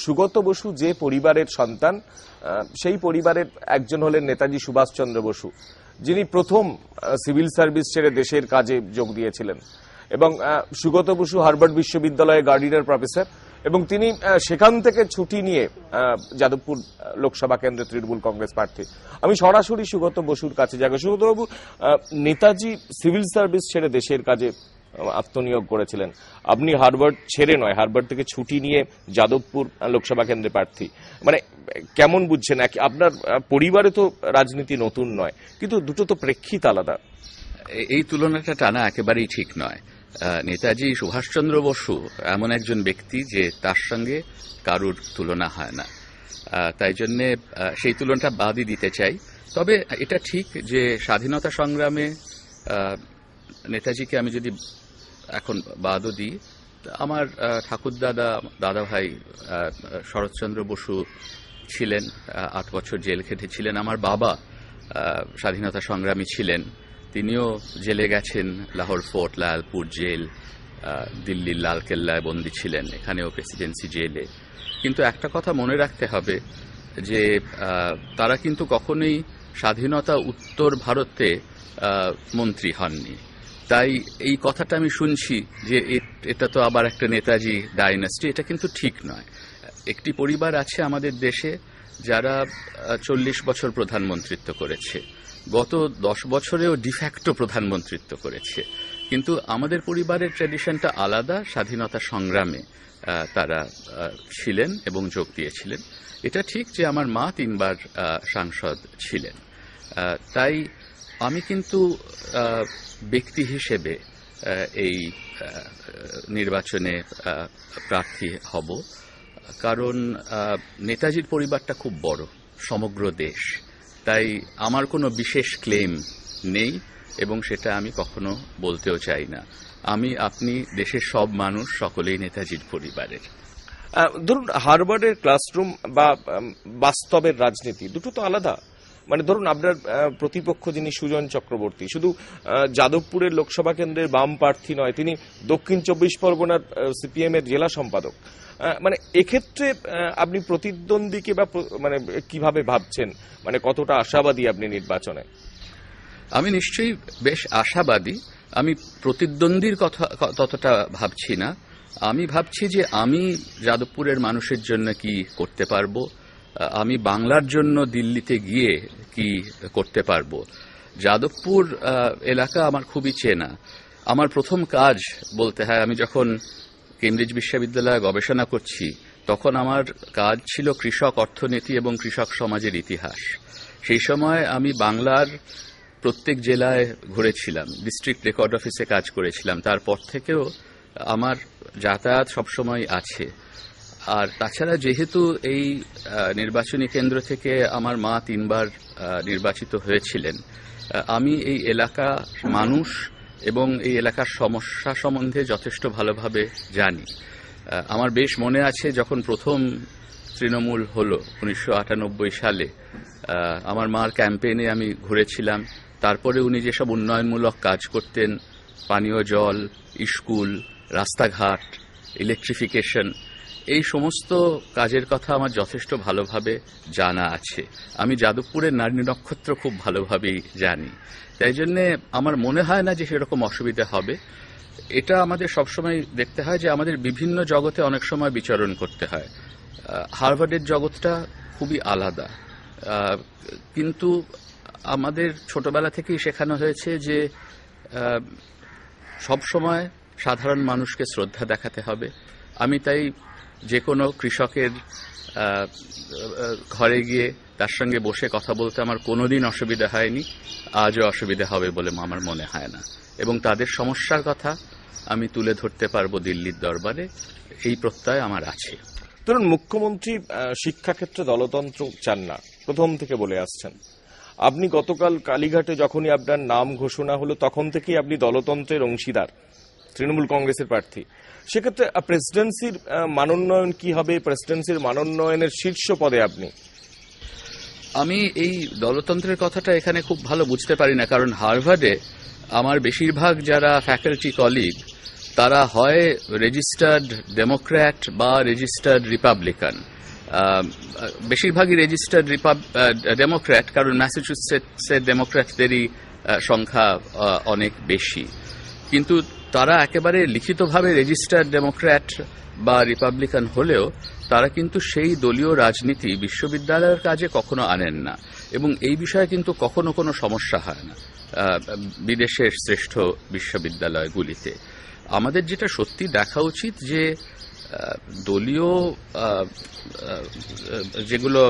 সুগত বসু যে পরিবারের সন্তান, সেই পরিবারের একজন হলেন নেতাজি সুভাষচন্দ্র বসু, যিনি প্রথম সিভিল সার্ভিস ছেড়ে দেশের কাজে যোগ দিয়েছিলেন। এবং সুগত বসু হার্ভার্ড বিশ্ববিদ্যালয়ে গার্ডিনার প্রফেসর, এবং তিনি সেখান থেকে ছুটি নিয়ে যাদবপুর লোকসভা কেন্দ্রে তৃণমূল কংগ্রেস প্রার্থী। আমি সরাসরি সুগত বসুর কাছে যাব। সুগতবাবু, নেতাজি সিভিল সার্ভিস ছেড়ে দেশের কাজে আত্মনিয়োগ করেছিলেন, আপনি হার্ভার্ড ছেড়ে নয়, হার্ভার্ড থেকে ছুটি নিয়ে যাদবপুর লোকসভা কেন্দ্রে প্রার্থী। মানে কেমন বুঝছেন? আপনার পরিবারে তো রাজনীতি নতুন নয়, কিন্তু দুটো তো প্রেক্ষিত আলাদা। এই তুলনাটা টানা একেবারেই ঠিক নয়। নেতাজি সুভাষচন্দ্র বসু এমন একজন ব্যক্তি যে তার সঙ্গে কারুর তুলনা হয় না, তাই জন্যে সেই তুলনাটা বাদই দিতে চাই। তবে এটা ঠিক যে স্বাধীনতা সংগ্রামে নেতাজিকে আমি যদি এখন বাদও দিই, আমার দাদা ভাই শরৎচন্দ্র বসু ছিলেন, 8 বছর জেল খেটেছিলেন। আমার বাবা স্বাধীনতা সংগ্রামী ছিলেন, তিনিও জেলে গেছেন, লাহোর ফোর্ট, লালপুর জেল, দিল্লির লালকেল্লায় বন্দী ছিলেন, এখানেও প্রেসিডেন্সি জেলে। কিন্তু একটা কথা মনে রাখতে হবে যে তারা কিন্তু কখনোই স্বাধীনতা উত্তর ভারতে মন্ত্রী হননি। তাই এই কথাটা আমি শুনছি যে এটা তো আবার একটা নেতাজি ডাইনাস্টি, এটা কিন্তু ঠিক নয়। একটি পরিবার আছে আমাদের দেশে যারা 40 বছর প্রধানমন্ত্রিত্ব করেছে, গত 10 বছরেও ডিফ্যাক্টো প্রধানমন্ত্রিত্ব করেছে। কিন্তু আমাদের পরিবারের ট্র্যাডিশনটা আলাদা, স্বাধীনতা সংগ্রামে তারা ছিলেন এবং যোগ দিয়েছিলেন। এটা ঠিক যে আমার মা 3 বার সাংসদ ছিলেন। তাই আমি কিন্তু ব্যক্তি হিসেবে এই নির্বাচনে প্রার্থী হব, কারণ নেতাজির পরিবারটা খুব বড়, সমগ্র দেশ। তাই আমার কোনো বিশেষ ক্লেম নেই এবং সেটা আমি কখনো বলতেও চাই না। আপনি দেশের সব মানুষ সকলেই নেতাজির পরিবারের। ধরুন, হার্ভার্ডের ক্লাসরুম বা বাস্তবের রাজনীতি দুটো তো আলাদা। মানে ধরুন, আপনার প্রতিপক্ষ যিনি সুজন চক্রবর্তী, শুধু যাদবপুরের লোকসভা কেন্দ্রের বাম প্রার্থী নয়, তিনি দক্ষিণ 24 পরগনার সিপিএম এর জেলা সম্পাদক। মানে এক্ষেত্রে আপনি প্রতিদ্বন্দ্বীকে বা মানে কিভাবে ভাবছেন, মানে কতটা আশাবাদী আপনি নির্বাচনে? আমি নিশ্চয়ই বেশ আশাবাদী। আমি প্রতিদ্বন্দ্বীর কথা ততটা ভাবছি না। আমি ভাবছি যে আমি যাদবপুরের মানুষের জন্য কি করতে পারবো, আমি বাংলার জন্য দিল্লিতে গিয়ে কি করতে পারবো। যাদবপুর এলাকা আমার খুবই চেনা। আমার প্রথম কাজ বলতে হয়, আমি যখন কেমব্রিজ বিশ্ববিদ্যালয়ে গবেষণা করছি তখন আমার কাজ ছিল কৃষক অর্থনীতি এবং কৃষক সমাজের ইতিহাস। সেই সময় আমি বাংলার প্রত্যেক জেলায় ঘুরেছিলাম, ডিস্ট্রিক্ট রেকর্ড অফিসে কাজ করেছিলাম। তারপর থেকেও আমার যাতায়াত সবসময় আছে। আর তাছাড়া যেহেতু এই নির্বাচনী কেন্দ্র থেকে আমার মা 3 বার নির্বাচিত হয়েছিলেন, আমি এই এলাকা মানুষ এবং এই এলাকার সমস্যা সম্বন্ধে যথেষ্ট ভালোভাবে জানি। আমার বেশ মনে আছে যখন প্রথম তৃণমূল হলো 1998 সালে, আমার মার ক্যাম্পেইনে আমি ঘুরেছিলাম। তারপরে উনি যেসব উন্নয়নমূলক কাজ করতেন, পানীয় জল, স্কুল, রাস্তাঘাট, ইলেকট্রিফিকেশন, এই সমস্ত কাজের কথা আমার যথেষ্ট ভালোভাবে জানা আছে। আমি যাদবপুরের নারী নক্ষত্র খুব ভালোভাবেই জানি। তাই জন্যে আমার মনে হয় না যে সেরকম অসুবিধা হবে। এটা আমাদের সবসময় দেখতে হয় যে আমাদের বিভিন্ন জগতে অনেক সময় বিচরণ করতে হয়। হার্ভার্ডের জগৎটা খুবই আলাদা, কিন্তু আমাদের ছোটবেলা থেকেই শেখানো হয়েছে যে সবসময় সাধারণ মানুষকে শ্রদ্ধা দেখাতে হবে। আমি তাই যে কোনো কৃষকের ঘরে গিয়ে তার সঙ্গে বসে কথা বলতে আমার কোনোদিন অসুবিধা হয়নি, আজও অসুবিধা হবে বলে আমার মনে হয় না। এবং তাদের সমস্যার কথা আমি তুলে ধরতে পারবো দিল্লির দরবারে, এই প্রত্যয় আমার আছে। ধরুন, মুখ্যমন্ত্রী শিক্ষাক্ষেত্রে দলতন্ত্র চান না, প্রথম থেকে বলে আসছেন। আপনি গতকাল কালীঘাটে যখনই আপনার নাম ঘোষণা হলো তখন থেকেই আপনি দলতন্ত্রের অংশীদার, তৃণমূল কংগ্রেসের প্রার্থী। সেক্ষেত্রে প্রেসিডেন্সির মানোন্নয়ন কি হবে? প্রেসিডেন্সির মানোন্নয়নের শীর্ষ পদে আপনি। আমি এই দলতন্ত্রের কথাটা এখানে খুব ভালো বুঝতে পারি না, কারণ হার্ভার্ডে আমার বেশিরভাগ যারা ফ্যাকাল্টি কলিগ তারা হয় রেজিস্টার্ড ডেমোক্র্যাট বা রেজিস্টার্ড রিপাবলিকান। বেশিরভাগই রেজিস্টার্ড ডেমোক্র্যাট, কারণ ম্যাসাচুসেটসের ডেমোক্র্যাটদেরই সংখ্যা অনেক বেশি। কিন্তু তারা একেবারে লিখিতভাবে রেজিস্টার্ড ডেমোক্র্যাট বা রিপাবলিকান হলেও তারা কিন্তু সেই দলীয় রাজনীতি বিশ্ববিদ্যালয়ের কাজে কখনো আনেন না, এবং এই বিষয়ে কিন্তু কখনো কোনো সমস্যা হয় না বিদেশের শ্রেষ্ঠ বিশ্ববিদ্যালয়গুলিতে। আমাদের যেটা সত্যি দেখা উচিত যে দলীয় যেগুলো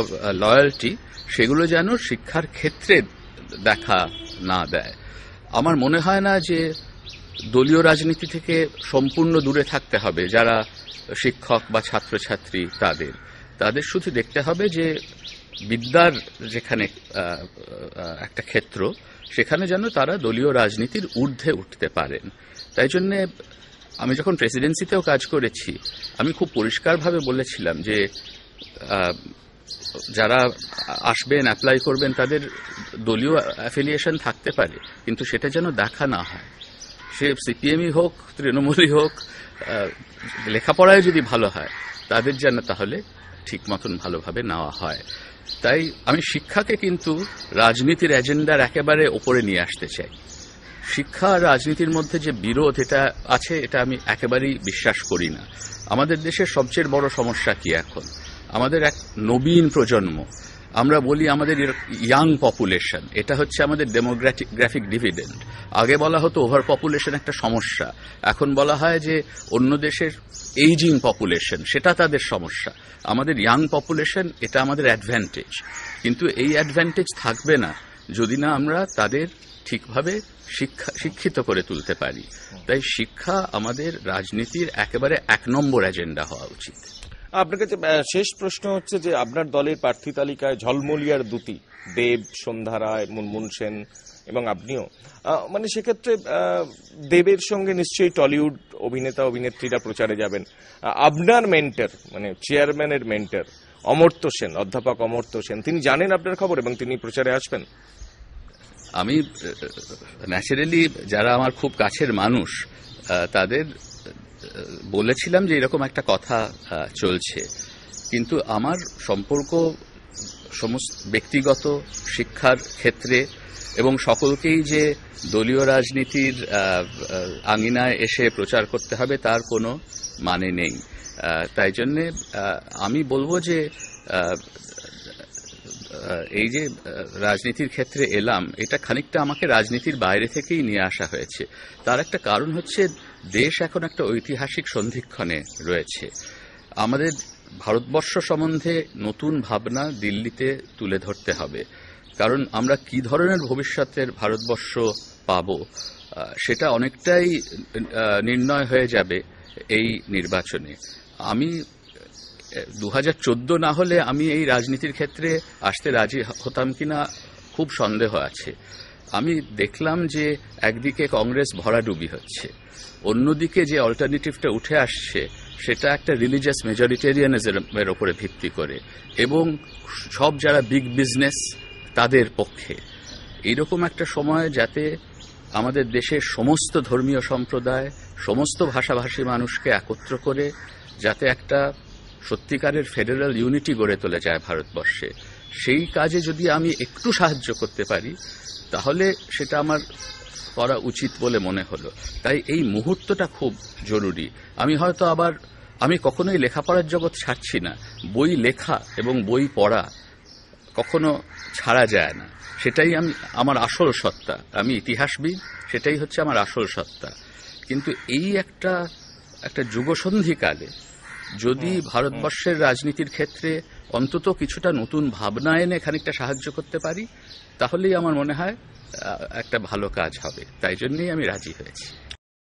লয়্যালটি সেগুলো যেন শিক্ষার ক্ষেত্রে দেখা না দেয়। আমার মনে হয় না যে দলীয় রাজনীতি থেকে সম্পূর্ণ দূরে থাকতে হবে যারা শিক্ষক বা ছাত্রছাত্রী, তাদের শুধু দেখতে হবে যে বিদ্যার যেখানে একটা ক্ষেত্র, সেখানে যেন তারা দলীয় রাজনীতির ঊর্ধ্বে উঠতে পারেন। তাই জন্য আমি যখন প্রেসিডেন্সিতেও কাজ করেছি, আমি খুব পরিষ্কারভাবে বলেছিলাম যে যারা আসবেন, অ্যাপ্লাই করবেন, তাদের দলীয় অ্যাফিলিয়েশন থাকতে পারে, কিন্তু সেটা যেন দেখা না হয়। সে সিপিএমই হোক, তৃণমূলই হোক, লেখাপড়ায় যদি ভালো হয় তাদের যেন তাহলে ঠিক মতন ভালোভাবে নেওয়া হয়। তাই আমি শিক্ষাকে কিন্তু রাজনীতির এজেন্ডার একেবারে ওপরে নিয়ে আসতে চাই। শিক্ষা আর রাজনীতির মধ্যে যে বিরোধ এটা আছে, এটা আমি একেবারেই বিশ্বাস করি না। আমাদের দেশের সবচেয়ে বড় সমস্যা কি এখন? আমাদের এক নবীন প্রজন্ম, আমরা বলি আমাদের ইয়াং পপুলেশন, এটা হচ্ছে আমাদের ডেমোগ্রাফিক ডিভিডেন্ড। আগে বলা হতো ওভার পপুলেশন একটা সমস্যা, এখন বলা হয় যে অন্য দেশের এইজিং পপুলেশন সেটা তাদের সমস্যা। আমাদের ইয়াং পপুলেশন, এটা আমাদের অ্যাডভান্টেজ। কিন্তু এই অ্যাডভান্টেজ থাকবে না যদি না আমরা তাদের ঠিকভাবে শিক্ষিত করে তুলতে পারি। তাই শিক্ষা আমাদের রাজনীতির একেবারে 1 নম্বর এজেন্ডা হওয়া উচিত। আপনার কাছে শেষ প্রশ্ন হচ্ছে যে আপনার দলের প্রার্থী তালিকায় ঝলমলিয়ার দুটি, দেব, সন্ধ্যা রায়, মুনমুন সেন এবং আপনিও, মানে সেক্ষেত্রে দেবের সঙ্গে নিশ্চয়ই টলিউড অভিনেতা অভিনেত্রীরা প্রচারে যাবেন। আপনার মেন্টর, মানে চেয়ারম্যানের মেন্টর অমর্ত্য সেন, অধ্যাপক অমর্ত্য সেন, তিনি জানেন আপনার খবর এবং তিনি প্রচারে আসবেন? আমি ন্যাচারালি যারা আমার খুব কাছের মানুষ তাদের বলেছিলাম যে এরকম একটা কথা চলছে, কিন্তু আমার সম্পর্ক সমস্ত ব্যক্তিগত, শিক্ষার ক্ষেত্রে এবং সকলকেই যে দলীয় রাজনীতির আঙিনায় এসে প্রচার করতে হবে তার কোনো মানে নেই। তাই জন্যে আমি বলবো যে এই যে রাজনীতির ক্ষেত্রে এলাম, এটা খানিকটা আমাকে রাজনীতির বাইরে থেকেই নিয়ে আসা হয়েছে। তার একটা কারণ হচ্ছে দেশ এখন একটা ঐতিহাসিক সন্ধিক্ষণে রয়েছে। আমাদের ভারতবর্ষ সম্বন্ধে নতুন ভাবনা দিল্লিতে তুলে ধরতে হবে, কারণ আমরা কি ধরনের ভবিষ্যতের ভারতবর্ষ পাব সেটা অনেকটাই নির্ণয় হয়ে যাবে এই নির্বাচনে। আমি 2014 না হলে আমি এই রাজনীতির ক্ষেত্রে আসতে রাজি হতাম কিনা খুব সন্দেহ আছে। আমি দেখলাম যে একদিকে কংগ্রেস ভরাডুবি হচ্ছে, অন্যদিকে যে অল্টারনেটিভটা উঠে আসছে সেটা একটা রিলিজিয়াস মেজরিটেরিয়ানিজমের উপরে ভিত্তি করে, এবং সব যারা বিগ বিজনেস তাদের পক্ষে। এইরকম একটা সময় যাতে আমাদের দেশের সমস্ত ধর্মীয় সম্প্রদায়, সমস্ত ভাষাভাষী মানুষকে একত্র করে যাতে একটা সত্যিকারের ফেডারেল ইউনিটি গড়ে তোলা যায় ভারতবর্ষে, সেই কাজে যদি আমি একটু সাহায্য করতে পারি তাহলে সেটা আমার করা উচিত বলে মনে হলো। তাই এই মুহূর্তটা খুব জরুরি। আমি কখনোই লেখাপড়ার জগৎ ছাড়ছি না। বই লেখা এবং বই পড়া কখনো ছাড়া যায় না, সেটাই আমার আসল সত্তা। আমি ইতিহাসবিদ, সেটাই হচ্ছে আমার আসল সত্তা। কিন্তু এই একটা যুগসন্ধিকালে যদি ভারতবর্ষের রাজনীতির ক্ষেত্রে অন্তত কিছুটা নতুন ভাবনা এনে খানিকটা সাহায্য করতে পারি, তাহলেই আমার মনে হয় একটা ভালো কাজ হবে। তাই জন্যই আমি রাজি হয়েছি।